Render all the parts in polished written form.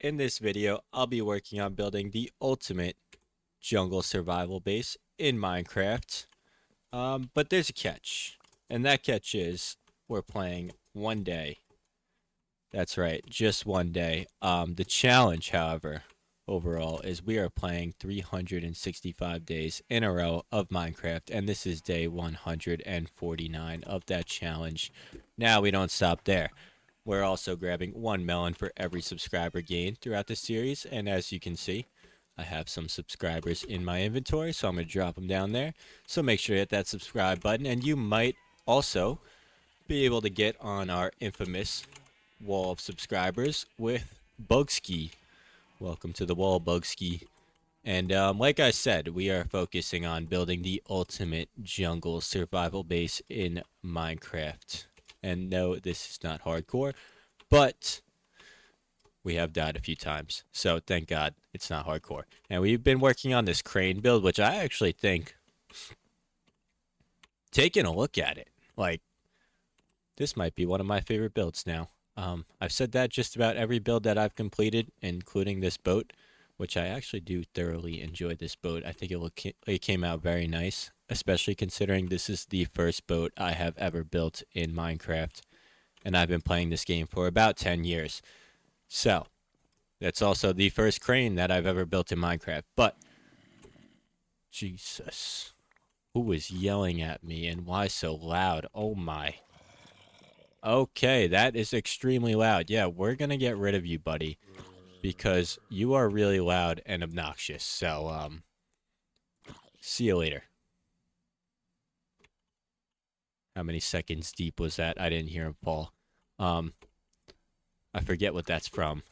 In this video, I'll be working on building the ultimate jungle survival base in Minecraft. But there's a catch, and that catch is we're playing one day. That's right, just one day. The challenge, however, overall, is we are playing 365 days in a row of Minecraft, and this is day 149 of that challenge. Now we don't stop there. We're also grabbing one melon for every subscriber gained throughout the series, and as you can see, I have some subscribers in my inventory, so I'm going to drop them down there. So make sure to hit that subscribe button, and you might also be able to get on our infamous wall of subscribers with Bugski. Welcome to the wall, Bugski. And like I said, we are focusing on building the ultimate jungle survival base in Minecraft. And no, this is not hardcore, but we have died a few times. So thank God it's not hardcore. And we've been working on this crane build, which I actually think, taking a look at it, like, this might be one of my favorite builds now. I've said that just about every build that I've completed, including this boat, which I actually do thoroughly enjoy this boat. I think it came out very nice, especially considering this is the first boat I have ever built in Minecraft, and I've been playing this game for about 10 years. So, that's also the first crane that I've ever built in Minecraft. But, Jesus, who is yelling at me and why so loud? Oh my. Okay, that is extremely loud. Yeah, we're gonna get rid of you, buddy, because you are really loud and obnoxious. So, see you later. How many seconds deep was that? I didn't hear him fall. Um, I forget what that's from.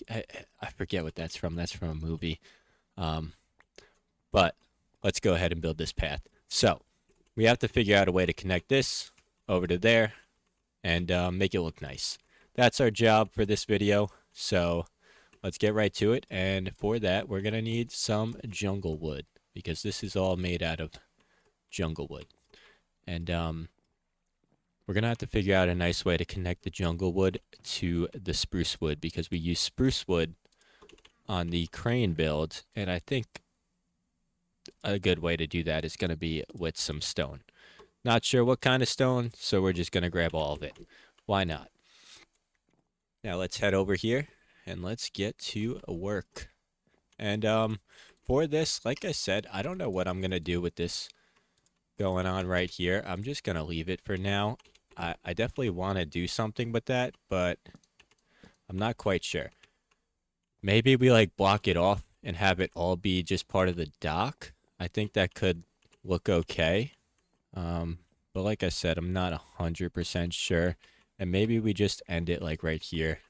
I forget what that's from. That's from a movie. Um, but let's go ahead and build this path. So, we have to figure out a way to connect this over to there and make it look nice. That's our job for this video. So, let's get right to it. And for that, we're going to need some jungle wood because this is all made out of jungle wood. And we're going to have to figure out a nice way to connect the jungle wood to the spruce wood because we use spruce wood on the crane build. And I think a good way to do that is going to be with some stone. Not sure what kind of stone, so we're just going to grab all of it. Why not? Now let's head over here and let's get to work. And for this, like I said, I don't know what I'm going to do with this going on right here. I'm just going to leave it for now. I definitely want to do something with that, but I'm not quite sure. Maybe we like block it off and have it all be just part of the dock. I think that could look okay. But like I said, I'm not 100% sure. And maybe we just end it like right here.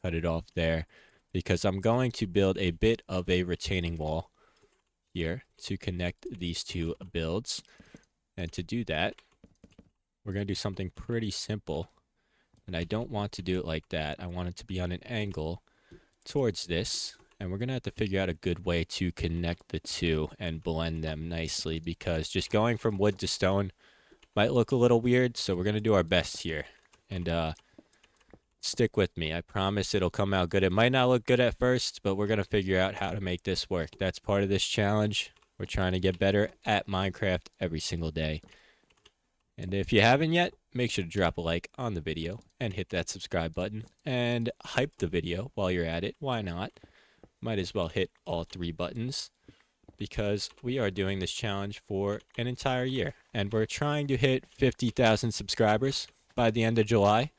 Cut it off there. Because I'm going to build a bit of a retaining wall here to connect these two builds. And to do that, we're going to do something pretty simple. And I don't want to do it like that. I want it to be on an angle towards this. And we're going to have to figure out a good way to connect the two and blend them nicely. Because just going from wood to stone might look a little weird. So we're going to do our best here. And stick with me. I promise it'll come out good. It might not look good at first, but we're going to figure out how to make this work. That's part of this challenge. We're trying to get better at Minecraft every single day. And if you haven't yet, make sure to drop a like on the video and hit that subscribe button and hype the video while you're at it. Why not? Might as well hit all three buttons because we are doing this challenge for an entire year. And we're trying to hit 50,000 subscribers by the end of July.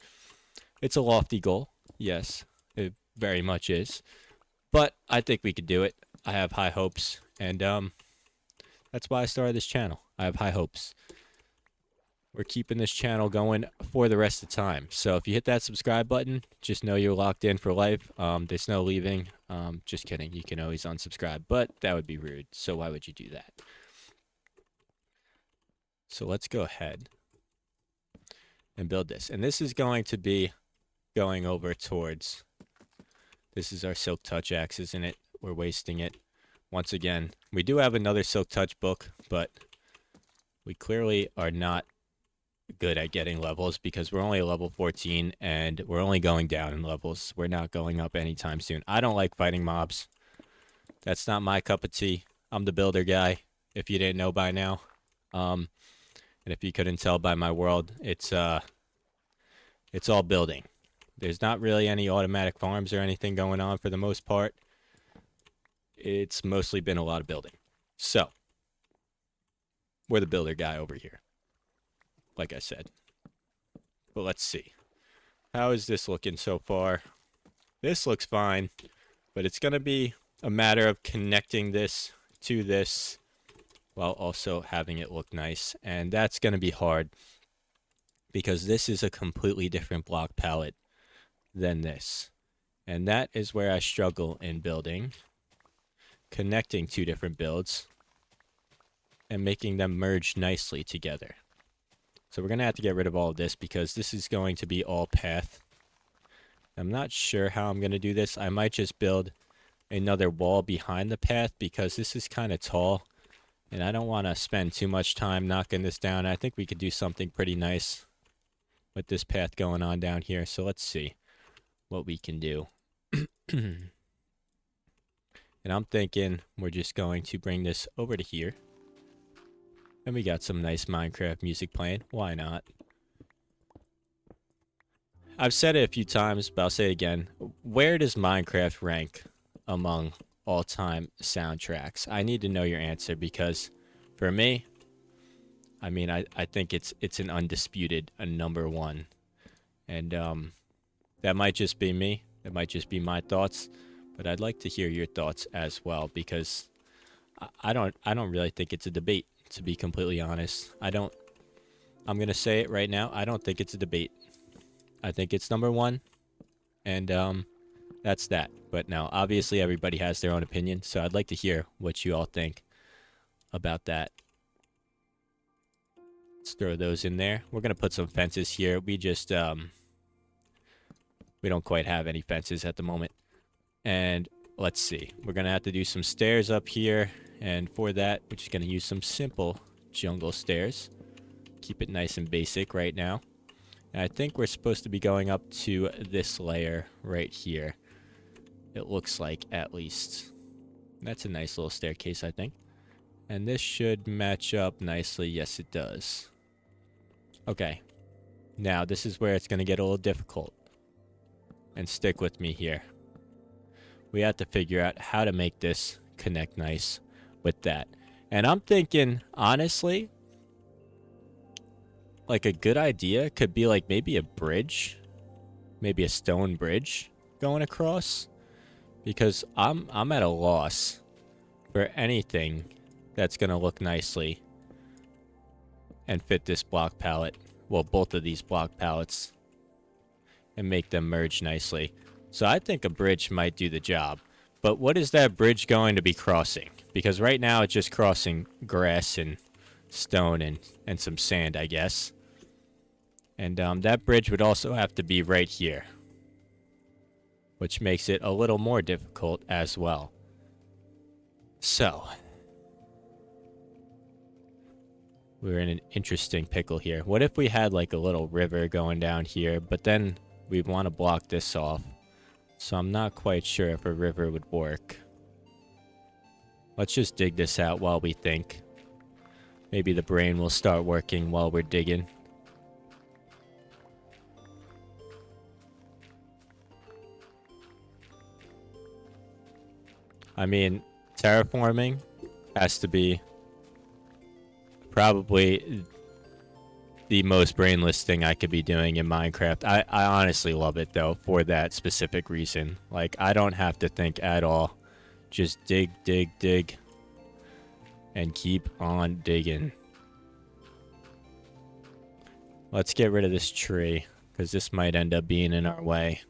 It's a lofty goal. Yes, it very much is. But I think we could do it. I have high hopes. And that's why I started this channel. I have high hopes. We're keeping this channel going for the rest of the time. So if you hit that subscribe button, just know you're locked in for life. There's no leaving. Just kidding. You can always unsubscribe, but that would be rude. So why would you do that? So let's go ahead and build this. And this is going to be going over towards, this is our Silk Touch axe, isn't it? We're wasting it. Once again, we do have another Silk Touch book, but we clearly are not good at getting levels because we're only at level 14 and we're only going down in levels. We're not going up anytime soon. I don't like fighting mobs. That's not my cup of tea. I'm the builder guy, if you didn't know by now. Um, and if you couldn't tell by my world, it's all building. There's not really any automatic farms or anything going on for the most part. It's mostly been a lot of building. So, we're the builder guy over here, like I said. But let's see. How is this looking so far? This looks fine, but it's going to be a matter of connecting this to this while also having it look nice. And that's going to be hard because this is a completely different block palette than this. And that is where I struggle in building, connecting two different builds and making them merge nicely together. So we're going to have to get rid of all of this because this is going to be all path. I'm not sure how I'm going to do this. I might just build another wall behind the path because this is kind of tall and I don't want to spend too much time knocking this down. I think we could do something pretty nice with this path going on down here. So let's see what we can do. And I'm thinking we're just going to bring this over to here. And we got some nice Minecraft music playing. Why not? I've said it a few times, but I'll say it again. Where does Minecraft rank among all-time soundtracks? I need to know your answer because for me, I mean, I think it's an undisputed number one. And that might just be me. That might just be my thoughts. But I'd like to hear your thoughts as well because I don't really think it's a debate, to be completely honest. I'm going to say it right now. I don't think it's a debate. I think it's number one. And that's that. But now, obviously, everybody has their own opinion. So I'd like to hear what you all think about that. Let's throw those in there. We're going to put some fences here. We just, we don't quite have any fences at the moment. And let's see. We're going to have to do some stairs up here. And for that, we're just going to use some simple jungle stairs. Keep it nice and basic right now. And I think we're supposed to be going up to this layer right here. It looks like, at least. That's a nice little staircase, I think. And this should match up nicely. Yes, it does. Okay. Now, this is where it's going to get a little difficult. And stick with me here. We have to figure out how to make this connect nice with that. And I'm thinking, honestly, like a good idea could be like maybe a bridge. Maybe a stone bridge going across. Because I'm at a loss for anything that's going to look nicely and fit this block palette. Well, both of these block palettes. And make them merge nicely. So I think a bridge might do the job. But what is that bridge going to be crossing? Because right now it's just crossing grass and stone and some sand, I guess. And that bridge would also have to be right here. Which makes it a little more difficult as well. So. We're in an interesting pickle here. What if we had like a little river going down here, but then we'd want to block this off. So I'm not quite sure if a river would work. Let's just dig this out while we think. Maybe the brain will start working while we're digging. I mean, terraforming has to be probably the most brainless thing I could be doing in Minecraft. I honestly love it, though, for that specific reason. Like, I don't have to think at all. Just dig, dig, dig. And keep on digging. Let's get rid of this tree, because this might end up being in our way.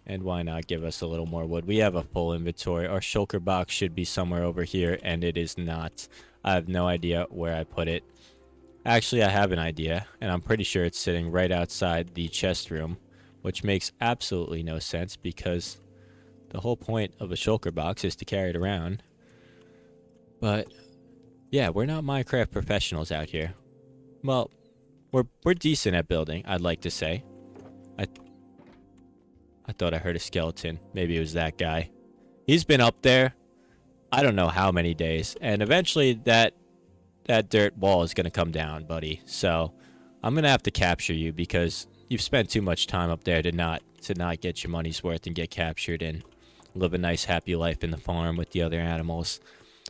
And why not give us a little more wood? We have a full inventory. Our shulker box should be somewhere over here, and it is not. I have no idea where I put it. Actually, I have an idea, and I'm pretty sure it's sitting right outside the chest room, which makes absolutely no sense because the whole point of a shulker box is to carry it around. But, yeah, we're not Minecraft professionals out here. Well, we're decent at building, I'd like to say. I I thought I heard a skeleton. Maybe it was that guy. He's been up there I don't know how many days, and eventually that dirt wall is going to come down, buddy. So, I'm going to have to capture you because you've spent too much time up there to not get your money's worth and get captured and live a nice happy life in the farm with the other animals.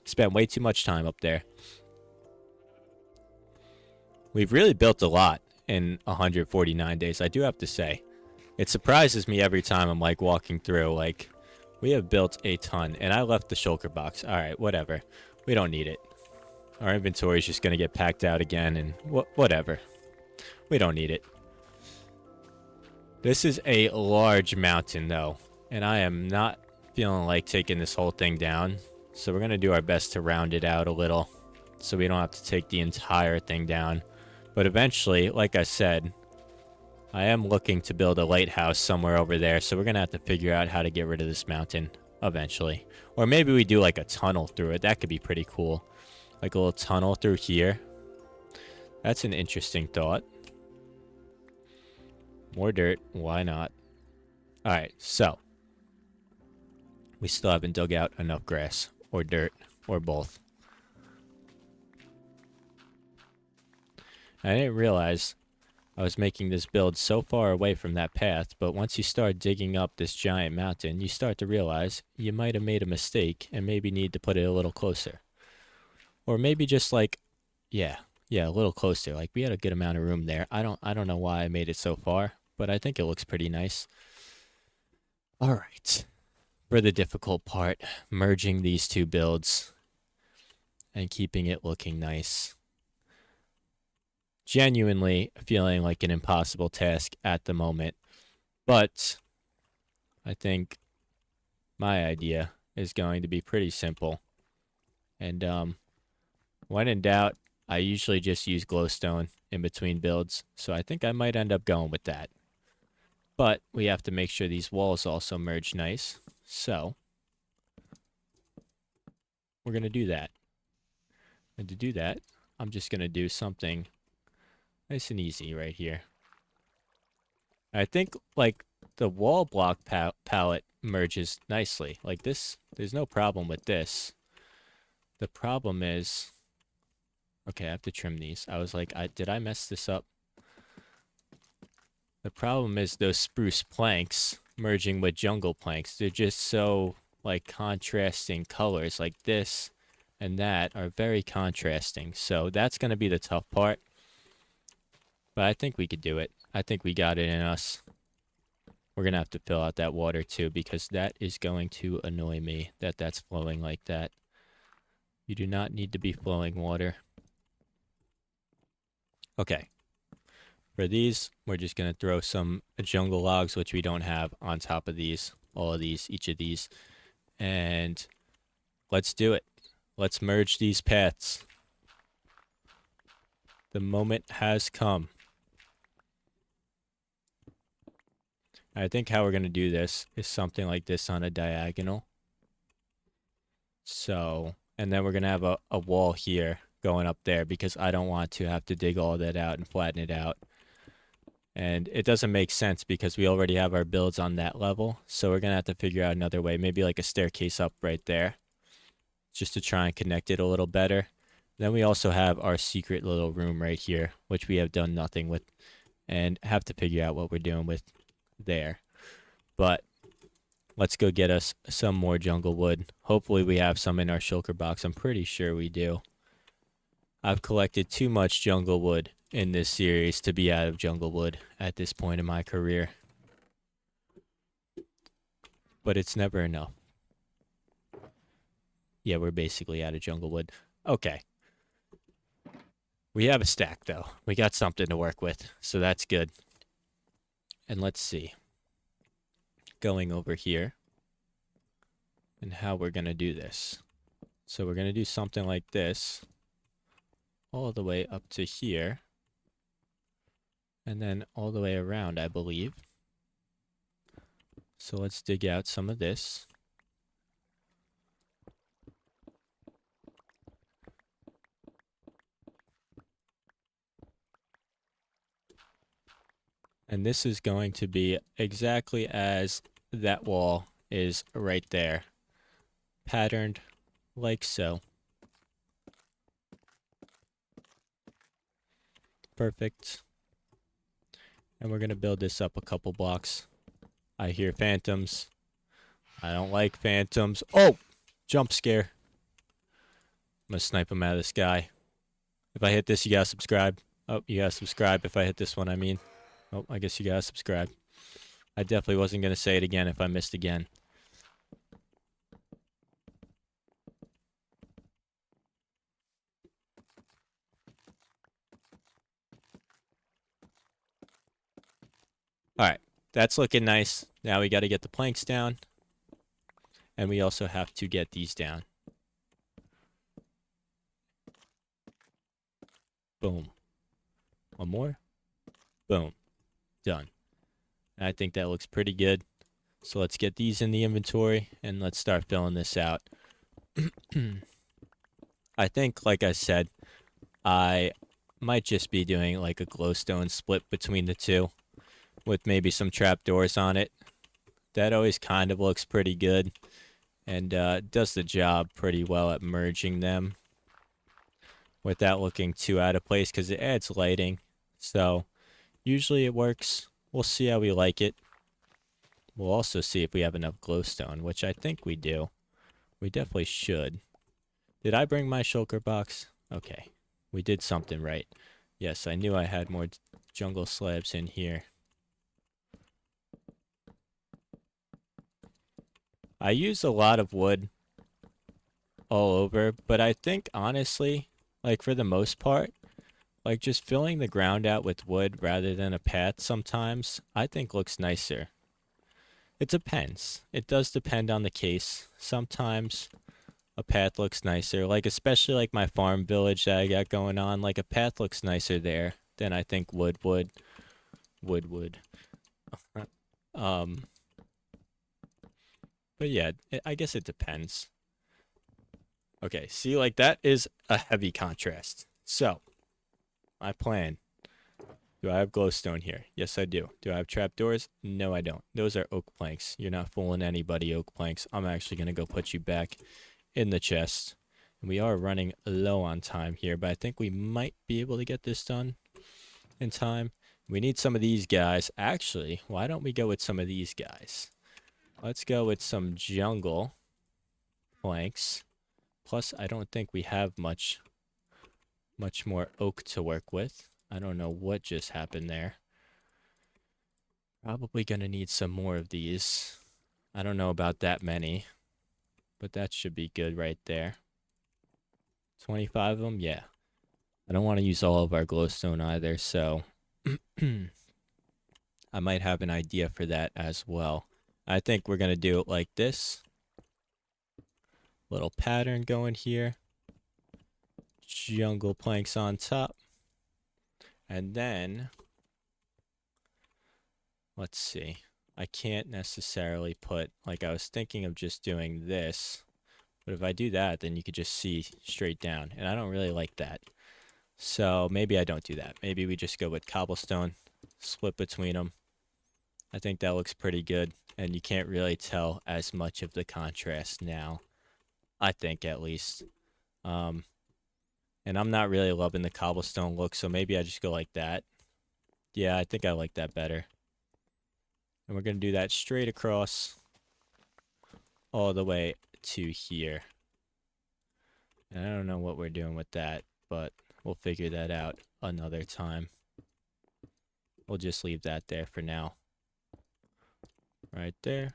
Spent way too much time up there. We've really built a lot in 149 days, I do have to say. It surprises me every time I'm like walking through, like, we have built a ton, and I left the shulker box. Alright, whatever. We don't need it. Our inventory is just going to get packed out again, and whatever. We don't need it. This is a large mountain, though, and I am not feeling like taking this whole thing down. So we're going to do our best to round it out a little so we don't have to take the entire thing down. But eventually, like I said, I am looking to build a lighthouse somewhere over there, so we're going to have to figure out how to get rid of this mountain eventually. Or maybe we do like a tunnel through it. That could be pretty cool. Like a little tunnel through here. That's an interesting thought. More dirt. Why not? Alright, so. We still haven't dug out enough grass. Or dirt. Or both. I didn't realize I was making this build so far away from that path, but once you start digging up this giant mountain, you start to realize you might have made a mistake and maybe need to put it a little closer. Or maybe just like, yeah, a little closer. Like we had a good amount of room there. I don't know why I made it so far, but I think it looks pretty nice. All right. For the difficult part, merging these two builds and keeping it looking nice. Genuinely feeling like an impossible task at the moment, but I think my idea is going to be pretty simple. And when in doubt, I usually just use glowstone in between builds, so I think I might end up going with that. But we have to make sure these walls also merge nice, so we're going to do that. And to do that, I'm just going to do something nice and easy right here. I think, like, the wall block palette merges nicely. Like this, there's no problem with this. The problem is... Okay, I have to trim these. I was like, did I mess this up? The problem is those spruce planks merging with jungle planks. They're just so, like, contrasting colors. Like this and that are very contrasting. So that's going to be the tough part. But I think we could do it. I think we got it in us. We're going to have to fill out that water too, because that is going to annoy me that that's flowing like that. You do not need to be flowing water. Okay. For these, we're just going to throw some jungle logs, which we don't have, on top of these. All of these, each of these. And let's do it. Let's merge these paths. The moment has come. I think how we're going to do this is something like this on a diagonal. So, and then we're going to have a wall here going up there because I don't want to have to dig all that out and flatten it out. And it doesn't make sense because we already have our builds on that level. So we're going to have to figure out another way, maybe like a staircase up right there, just to try and connect it a little better. Then we also have our secret little room right here, which we have done nothing with and have to figure out what we're doing with there. But let's go get us some more jungle wood. Hopefully we have some in our shulker box. I'm pretty sure we do. I've collected too much jungle wood in this series to be out of jungle wood at this point in my career. But it's never enough. Yeah, we're basically out of jungle wood. Okay. We have a stack, though. We got something to work with, so that's good. And let's see. Going over here. And how we're going to do this. So we're going to do something like this. All the way up to here. And then all the way around, I believe. So let's dig out some of this. And this is going to be exactly as that wall is right there. Patterned like so. Perfect. And we're going to build this up a couple blocks. I hear phantoms. I don't like phantoms. Oh! Jump scare. I'm going to snipe him out of the sky. If I hit this, you gotta subscribe. Oh, you gotta subscribe if I hit this one, I mean. Oh, I guess you gotta subscribe. I definitely wasn't gonna say it again if I missed again. Alright, that's looking nice. Now we gotta get the planks down. And we also have to get these down. Boom. One more. Boom. Done. And I think that looks pretty good. So let's get these in the inventory and let's start filling this out. I think, like I said, I might just be doing like a glowstone split between the two with maybe some trapdoors on it. That always kind of looks pretty good and does the job pretty well at merging them without looking too out of place because it adds lighting. So usually it works. We'll see how we like it. We'll also see if we have enough glowstone, which I think we do. We definitely should. Did I bring my shulker box? Okay. We did something right. Yes, I knew I had more jungle slabs in here. I use a lot of wood all over, but I think honestly, like for the most part, like just filling the ground out with wood rather than a path sometimes, I think looks nicer. It depends. It does depend on the case. Sometimes a path looks nicer, like especially like my farm village that I got going on, like a path looks nicer there than I think wood would. Wood. um, but yeah, I guess it depends. Okay, see, like that is a heavy contrast. So, my plan. Do I have glowstone here? Yes, I do. Do I have trapdoors? No, I don't. Those are oak planks. You're not fooling anybody, oak planks. I'm actually going to go put you back in the chest. And we are running low on time here, but I think we might be able to get this done in time. We need some of these guys. Actually, why don't we go with some of these guys? Let's go with some jungle planks. Plus, I don't think we have much more oak to work with. I don't know what just happened there. Probably gonna need some more of these. I don't know about that many, but that should be good right there. 25 of them? Yeah. I don't want to use all of our glowstone either, so I might have an idea for that as well. I think we're gonna do it like this. Little pattern going here. Jungle planks on top. And then, let's see. I can't necessarily put, like I was thinking of just doing this. But if I do that, then you could just see straight down. And I don't really like that. So maybe I don't do that. Maybe we just go with cobblestone, split between them. I think that looks pretty good. And you can't really tell as much of the contrast now. I think at least. And I'm not really loving the cobblestone look, so maybe I just go like that. Yeah, I think I like that better. And we're going to do that straight across all the way to here. And I don't know what we're doing with that, but we'll figure that out another time. We'll just leave that there for now. Right there.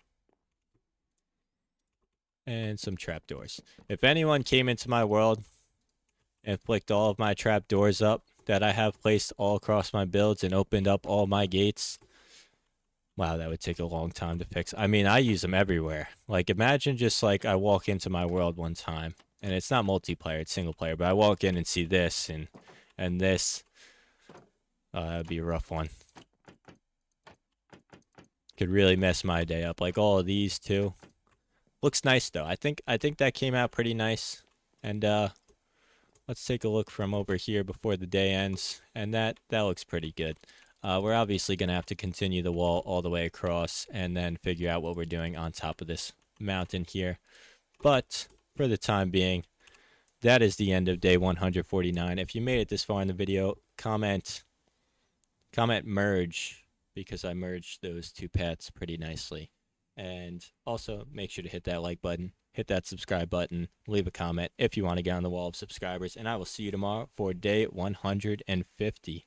And some trapdoors. If anyone came into my world and flicked all of my trapdoors up that I have placed all across my builds and opened up all my gates, wow, that would take a long time to fix. I mean, I use them everywhere. Like, imagine just like I walk into my world one time, and it's not multiplayer, it's single player, but I walk in and see this and this. That'd be a rough one. Could really mess my day up. Like all of these too. Looks nice though. I think that came out pretty nice. And let's take a look from over here before the day ends. And that looks pretty good. we're obviously going to have to continue the wall all the way across and then figure out what we're doing on top of this mountain here. But for the time being, that is the end of day 149. If you made it this far in the video, comment merge, because I merged those two paths pretty nicely. And also make sure to hit that like button, hit that subscribe button, leave a comment if you want to get on the wall of subscribers, and I will see you tomorrow for day 150.